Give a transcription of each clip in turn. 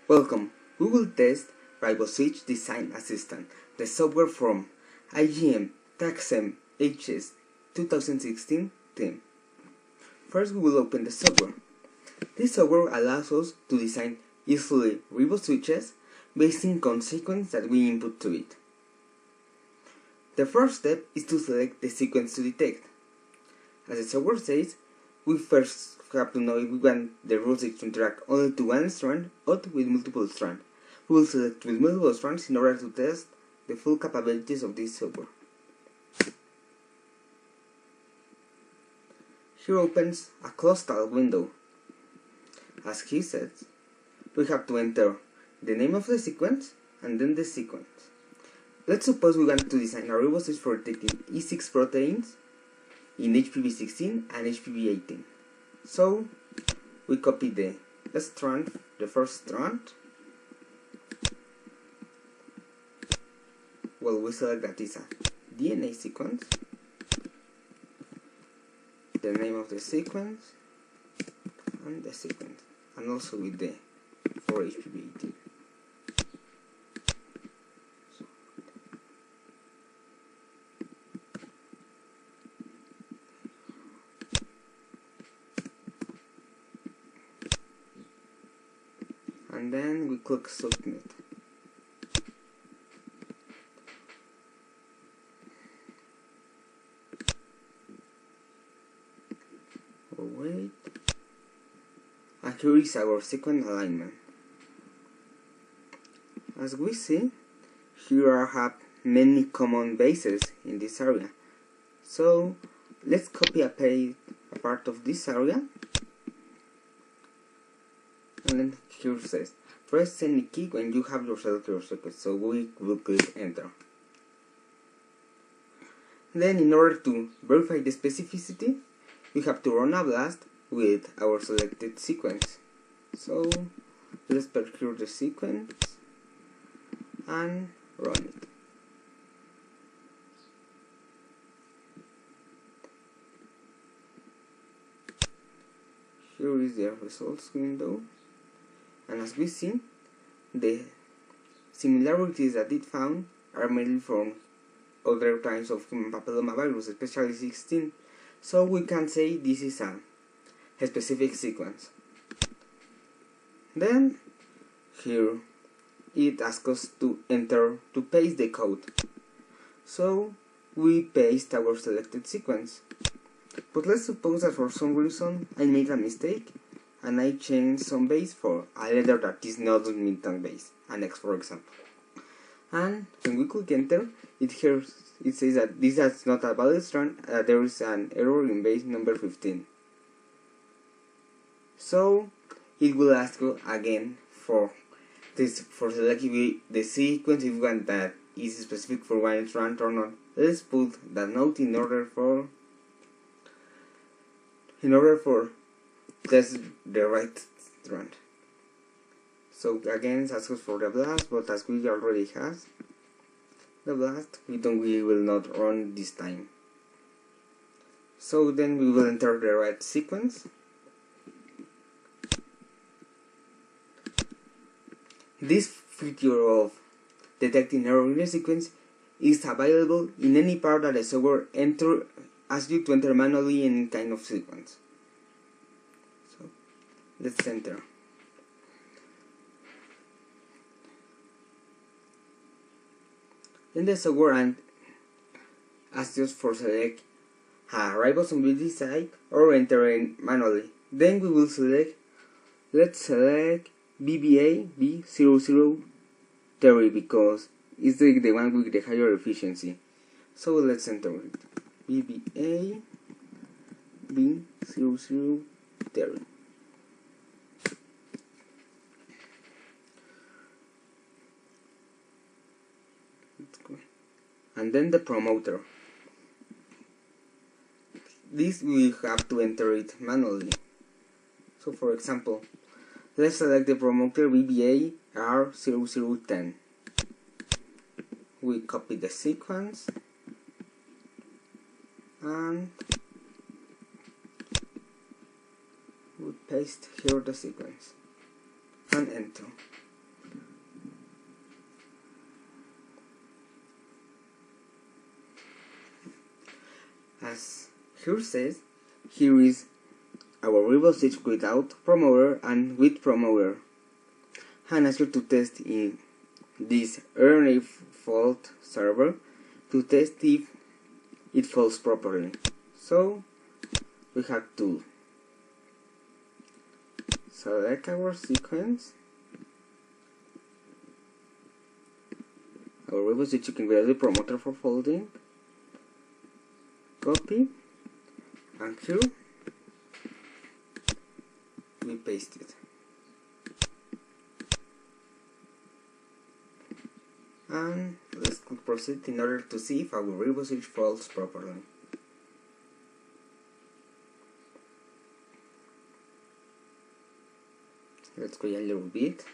Welcome. We will test Riboswitch Design Assistant, the software from iGEM Tec-CEM HS 2016 team. First, we will open the software. This software allows us to design easily Riboswitches based on sequence that we input to it. The first step is to select the sequence to detect. As the software says, we first have to know if we want the Riboswitch to interact only to one strand or with multiple strands. We will select with multiple strands in order to test the full capabilities of this software. Here opens a closed tile window. As he says, we have to enter the name of the sequence and then the sequence. Let's suppose we want to design a Riboswitch for detecting E6 proteins in HPV16 and HPV18. So we copy the first strand. Well, we select that is a DNA sequence, the name of the sequence, and the sequence, and also with the for HPV18. And then we click submit. Oh, wait. And here is our sequence alignment. As we see, here I have many common bases in this area. So let's copy a part of this area. And then here says, press any key when you have your selected sequence, so we will click enter. Then in order to verify the specificity, we have to run a blast with our selected sequence. So let's procure the sequence and run it. Here is the results window. And as we see, the similarities that it found are mainly from other types of human papillomavirus, especially 16. So we can say this is a specific sequence. Then here it asks us to paste the code. So we paste our selected sequence. But let's suppose that for some reason I made a mistake and I change some base for a letter that is not mutant base, an X for example. And when we click enter, it says that this is not a valid strand, there is an error in base number 15. So it will ask you again for selecting the sequence if you want that is specific for one strand or not. Let's put that note in order for test the right strand. So again, it asks us for the blast, but as we already have the blast, we will not run this time. So then we will enter the right sequence. This feature of detecting error in the sequence is available in any part that the software asks you to enter manually any kind of sequence. So let's enter. Then the software asks us for select a ribosome site or enter it manually. Then we will let's select BBA B0030 because it's the one with the higher efficiency. So let's enter it. BBA B0030. And then the promoter. This we have to enter it manually. So for example, let's select the promoter BBA R0010. We copy the sequence and we paste here the sequence and enter. As here says, here is our Riboswitch without promoter and with promoter. And ask you to test in this RNA fault server to test if it falls properly. So we have to select our sequence, our Riboswitch you can get the promoter for folding, copy, and here we paste it. And let's proceed in order to see if our Riboswitch folds properly. Let's go a little bit.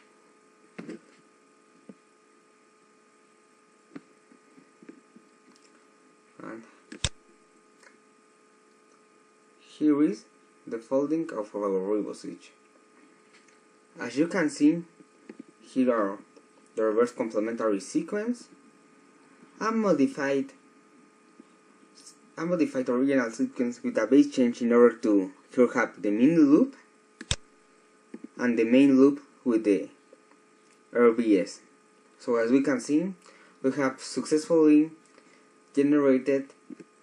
And here is the folding of our Riboswitch. As you can see, here are the reverse complementary sequence and modified original sequence with a base change in order to here have the min loop and the main loop with the RBS. So as we can see, we have successfully generated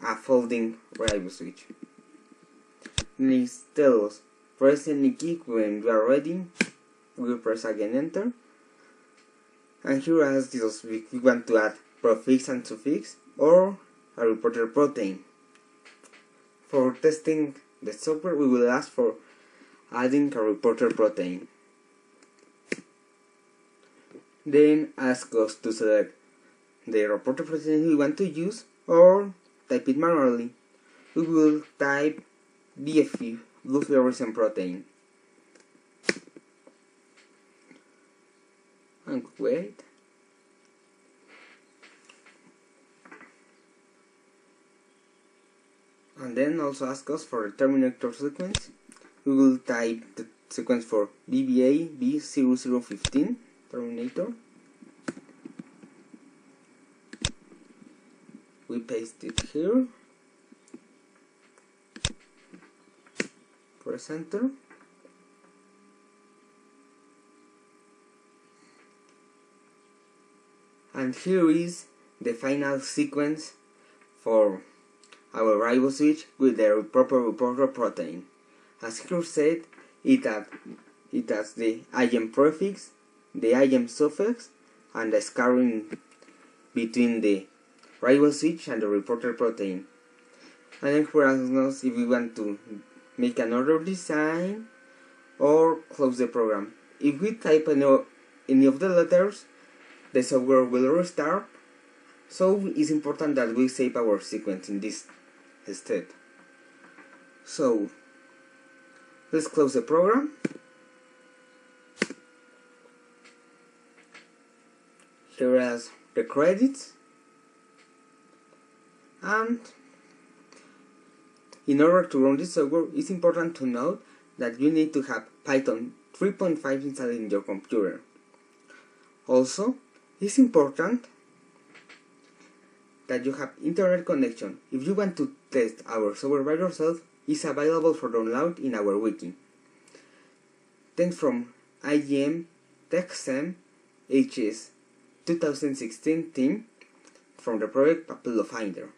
a folding Riboswitch. Next, tell us, press any key when you are ready. We press again enter. And here asks us if we want to add prefix and suffix or a reporter protein. For testing the software, we will ask for adding a reporter protein. Then ask us to select the reporter protein we want to use or type it manually. We will type BFP, blue fluorescent protein. And wait. And then also ask us for the terminator sequence. We will type the sequence for BBA B0015 terminator. We paste it here. Press enter. And here is the final sequence for our Riboswitch with the proper reporter protein. As here said, it has the iGEM prefix, the iGEM suffix, and the scarring between the Riboswitch and the reporter protein. And then here asks us if we want to make another design or close the program. If we type any of the letters, the software will restart, so it's important that we save our sequence in this step. So let's close the program. Here are the credits, and in order to run this software, it's important to note that you need to have Python 3.5 installed in your computer. Also, it's important that you have internet connection. If you want to test our software by yourself, it's available for download in our wiki. Thanks from iGEM Tec-CEM HS 2016 team from the project Papillo Finder.